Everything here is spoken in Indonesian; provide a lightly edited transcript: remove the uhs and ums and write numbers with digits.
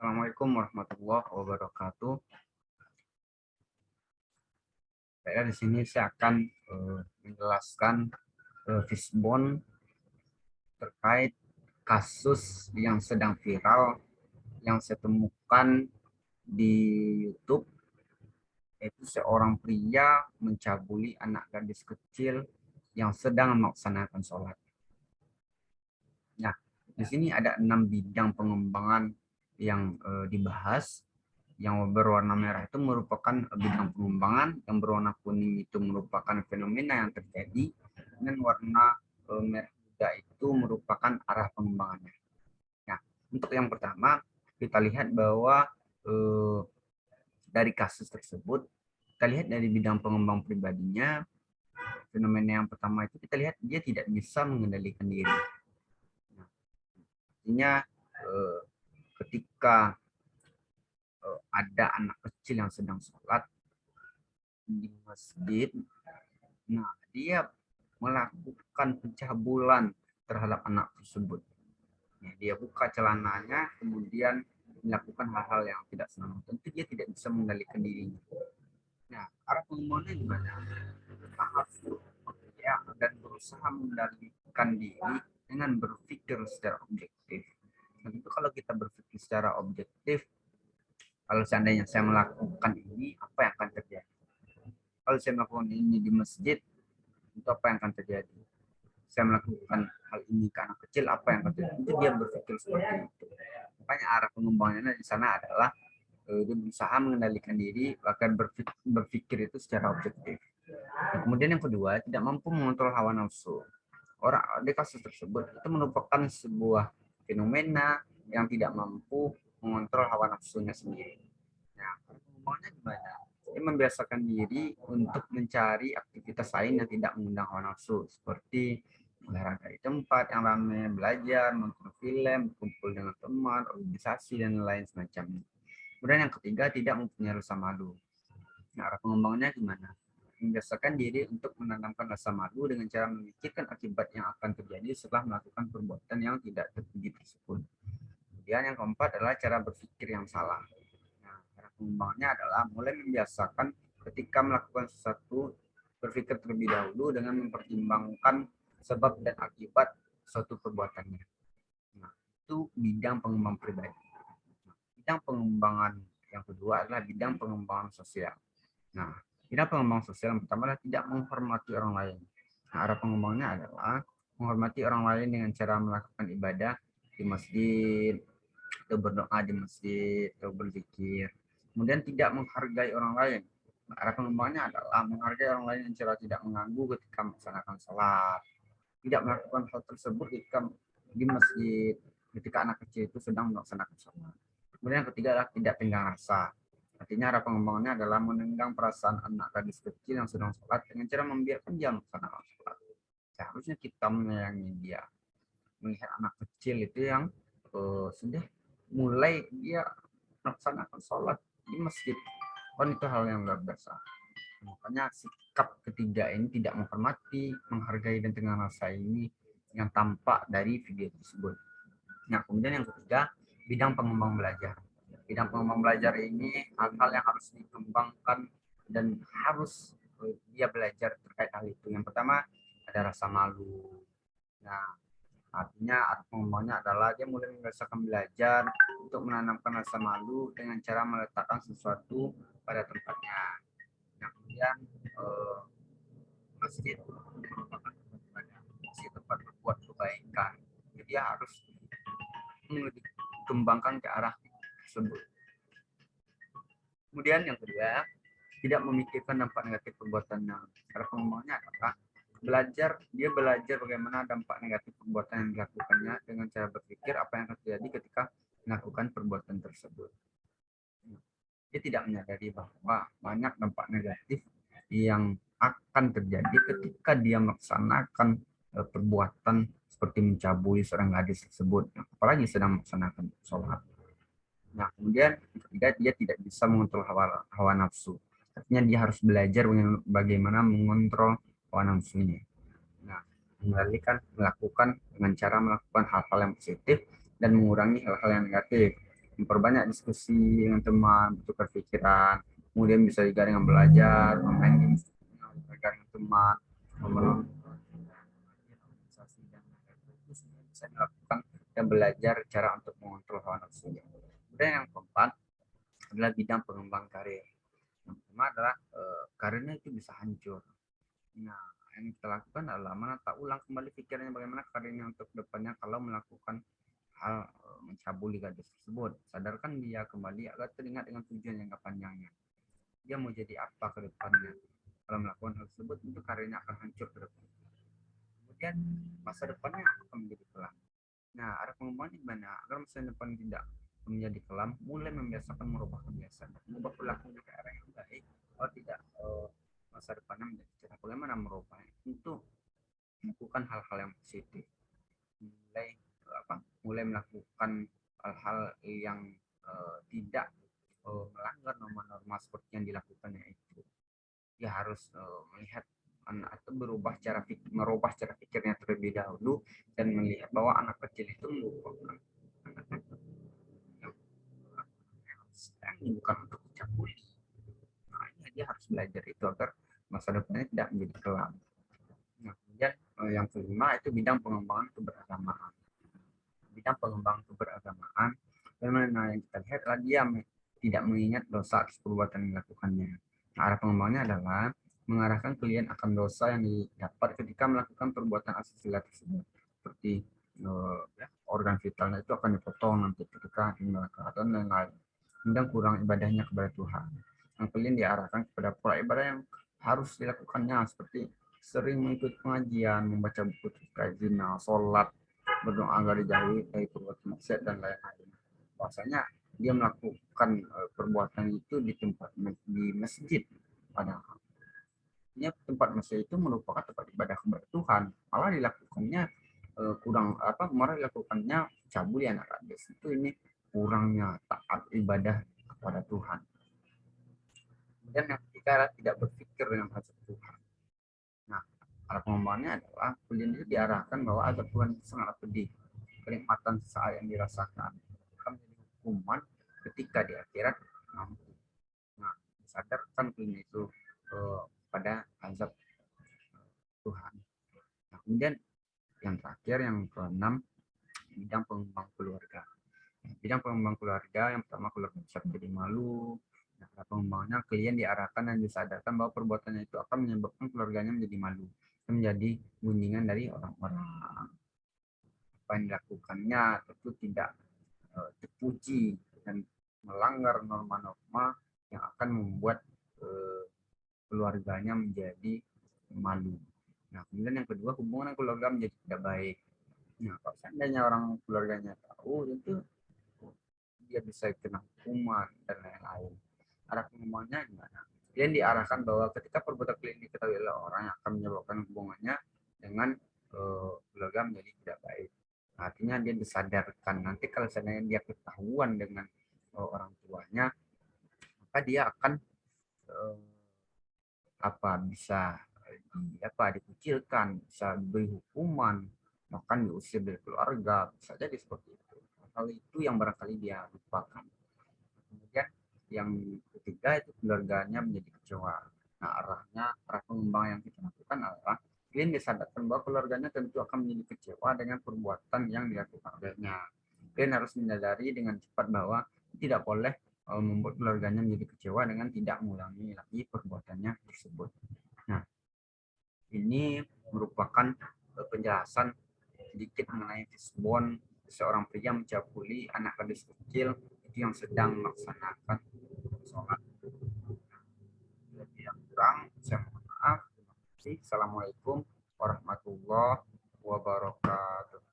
Assalamualaikum warahmatullahi wabarakatuh. Di sini saya akan menjelaskan Fishbone terkait kasus yang sedang viral yang saya temukan di YouTube, yaitu seorang pria mencabuli anak gadis kecil yang sedang melaksanakan sholat. Nah, di sini ada 6 bidang pengembangan yang dibahas. Yang berwarna merah itu merupakan bidang pengembangan, yang berwarna kuning itu merupakan fenomena yang terjadi, dan warna merah muda itu merupakan arah pengembangannya. Nah, untuk yang pertama, kita lihat bahwa dari kasus tersebut, kita lihat dari bidang pengembang pribadinya, fenomena yang pertama itu kita lihat dia tidak bisa mengendalikan diri. Nah, artinya ketika ada anak kecil yang sedang sholat di masjid, nah dia melakukan pencabulan terhadap anak tersebut. Nah, dia buka celananya, kemudian melakukan hal-hal yang tidak senang. Tentu dia tidak bisa mengendalikan dirinya. Nah, arah pengembangannya gimana? Kita harus ya, dan berusaha mengendalikan diri dengan berpikir secara objektif. Nah, itu kalau kita berpikir secara objektif, kalau seandainya saya melakukan ini, apa yang akan terjadi? Kalau saya melakukan ini di masjid, itu apa yang akan terjadi? Saya melakukan hal ini ke anak kecil, apa yang akan terjadi? Itu dia berpikir seperti itu. Makanya arah pengembangannya di sana adalah dia berusaha mengendalikan diri, bahkan berpikir itu secara objektif. Nah, kemudian yang kedua, tidak mampu mengontrol hawa nafsu. Orang di kasus tersebut itu merupakan sebuah fenomena yang tidak mampu mengontrol hawa nafsunya sendiri. Nah, pengembangannya gimana? Dia membiasakan diri untuk mencari aktivitas lain yang tidak mengundang hawa nafsu, seperti olahraga di tempat yang ramai, belajar, nonton film, kumpul dengan teman, organisasi, dan lain semacamnya. Kemudian yang ketiga, tidak mempunyai rasa malu. Nah, arah pengembangannya gimana? Membiasakan diri untuk menanamkan rasa malu dengan cara memikirkan akibat yang akan terjadi setelah melakukan perbuatan yang tidak terpuji tersebut. Kemudian yang keempat adalah cara berpikir yang salah. Nah, cara pengembangannya adalah mulai membiasakan ketika melakukan sesuatu, berpikir terlebih dahulu dengan mempertimbangkan sebab dan akibat suatu perbuatannya. Nah, itu bidang pengembangan pribadi. Nah, bidang pengembangan yang kedua adalah bidang pengembangan sosial. Nah, bidang pengembangan sosial yang pertama adalah tidak menghormati orang lain. Nah, arah pengembangannya adalah menghormati orang lain dengan cara melakukan ibadah di masjid, atau berdoa di masjid, atau berzikir. Kemudian tidak menghargai orang lain. Nah, arah pengembangannya adalah menghargai orang lain dengan cara tidak mengganggu ketika melaksanakan sholat. Tidak melakukan hal tersebut ketika di masjid, ketika anak kecil itu sedang melaksanakan sholat. Kemudian yang ketiga adalah tidak tenggang rasa. Artinya arah pengembangannya adalah menenggang perasaan anak gadis kecil yang sedang sholat dengan cara membiarkan dia melaksanakan sholat. Seharusnya kita menyayangi dia. Melihat anak kecil itu yang sudah mulai dia melaksanakan sholat di masjid. Kan itu hal yang luar biasa. Makanya sikap ketiga ini tidak menghormati, menghargai, dan tenggang rasa ini yang tampak dari video tersebut. Nah, kemudian yang ketiga, bidang pengembang belajar. Bidang pengembang belajar ini hal-hal yang harus dikembangkan dan harus dia belajar terkait hal itu. Yang pertama, ada rasa malu. Nah, artinya pengembangannya adalah dia mulai membiasakan belajar untuk menanamkan rasa malu dengan cara meletakkan sesuatu pada tempatnya. Nah, kemudian masjid merupakan tempat berbuat kebaikan. Jadi dia harus dikembangkan ke arah tersebut. Kemudian yang kedua, tidak memikirkan dampak negatif perbuatannya. Cara pengembangannya adalah dia belajar bagaimana dampak negatif perbuatan yang dilakukannya dengan cara berpikir apa yang akan terjadi ketika melakukan perbuatan tersebut. Dia tidak menyadari bahwa banyak dampak negatif yang akan terjadi ketika dia melaksanakan perbuatan seperti mencabuli seorang gadis tersebut, apalagi sedang melaksanakan sholat. Nah, kemudian ketiga, dia tidak bisa mengontrol hawa nafsu. Artinya dia harus belajar bagaimana mengontrol hawa nafsu ini. Nah, melakukan dengan cara melakukan hal-hal yang positif dan mengurangi hal-hal yang negatif. memperbanyak diskusi dengan teman, bertukar pikiran, kemudian bisa juga dengan belajar, bermain games dengan teman, organisasi dan itu semua bisa dilakukan dan belajar cara untuk mengontrol hawa nafsu. Kemudian yang keempat adalah bidang pengembangan karir. Yang pertama adalah karirnya itu bisa hancur. Nah, yang kita lakukan adalah menata ulang kembali pikirannya bagaimana karirnya untuk depannya kalau melakukan hal mencabuli gadis tersebut. Sadarkan dia kembali agar teringat dengan tujuan jangka panjangnya. Dia mau jadi apa ke depannya. Kalau melakukan hal tersebut, itu karirnya akan hancur ke depan. Kemudian masa depannya akan menjadi kelam. Nah, arah pengembangan gimana? Agar masa depan tidak menjadi kelam, mulai membiasakan merubah kebiasaan, mengubah perilakunya ke arah yang baik. Kalau tidak masa depannya menjadi cerah. Bagaimana merubahnya? Untuk melakukan hal-hal yang positif. Mulai melakukan hal-hal yang tidak melanggar norma-norma seperti yang dilakukannya itu. Dia harus melihat atau merubah cara pikirnya terlebih dahulu dan melihat bahwa anak kecil itu merupakan anak yang bukan untuk dicabuli. Nah, ini dia harus belajar itu agar masa depannya tidak menjadi kelam. Nah, kemudian yang kelima itu bidang pengembangan keberagamaan. Bidang pengembangan keberagamaan, bagaimana yang kita lihat adalah dia tidak mengingat dosa atas perbuatan yang dilakukannya. Nah, arah pengembangannya adalah mengarahkan klien akan dosa yang didapat ketika melakukan perbuatan asusila tersebut, seperti organ vitalnya itu akan dipotong nanti ketika melakukan dan lain-lain. Kemudian kurang ibadahnya kepada Tuhan. Yang klien diarahkan kepada pola ibadah yang harus dilakukannya, seperti sering mengikuti pengajian, membaca buku terkait zina, sholat, berdoa agar dijauhi dari perbuatan maksiat dan lain-lain. Bahwasanya dia melakukan perbuatan itu di masjid, padahal tempat masjid itu merupakan tempat ibadah kepada Tuhan, malah dilakukannya malah dilakukannya cabul ya anak gadis itu. Ini kurangnya taat ibadah kepada Tuhan. Kemudian yang ketiga adalah tidak berpikir dengan hazard Tuhan. Nah, arah pengembangannya adalah klien itu diarahkan bahwa azab Tuhan itu sangat pedih. Kenikmatan sesaat yang dirasakan akan menjadi hukuman ketika di akhirat nanti. Nah, sadarkan klien itu pada azab Tuhan. Nah, kemudian yang terakhir, yang keenam, bidang pengembang keluarga. Bidang pengembang keluarga yang pertama, keluarga bisa menjadi malu. Nah, pengembangannya klien diarahkan dan disadarkan bahwa perbuatannya itu akan menyebabkan keluarganya menjadi malu, menjadi gunjingan dari orang-orang. Apa yang dilakukannya tentu tidak terpuji dan melanggar norma-norma yang akan membuat keluarganya menjadi malu. Nah, kemudian yang kedua, hubungan keluarga menjadi tidak baik. Nah, kalau seandainya orang keluarganya tahu, itu dia bisa kena hukuman dan lain-lain. Arah pengembangannya gimana? Klien diarahkan bahwa ketika perbuatan klien diketahui oleh orang yang akan menyebabkan hubungannya dengan keluarga menjadi tidak baik. Nah, artinya dia disadarkan. Nanti kalau seandainya dia ketahuan dengan orang tuanya, maka dia akan bisa dikucilkan, bisa diberi hukuman, bahkan diusir dari keluarga, bisa jadi seperti itu. Hal itu yang barangkali dia lupakan. Kemudian yang ketiga itu keluarganya menjadi kecewa. Nah, arah pengembang yang kita lakukan adalah klien disadarkan bahwa keluarganya tentu akan menjadi kecewa dengan perbuatan yang dilakukan olehnya. Klien harus menyadari dengan cepat bahwa tidak boleh membuat keluarganya menjadi kecewa dengan tidak mengulangi lagi perbuatannya tersebut. Nah, ini merupakan penjelasan sedikit mengenai Fisbon, seorang pria mencabuli anak gadis kecil itu yang sedang melaksanakan sholat. Jadi yang kurang, saya mohon maaf. Terima kasih. Assalamualaikum warahmatullahi wabarakatuh.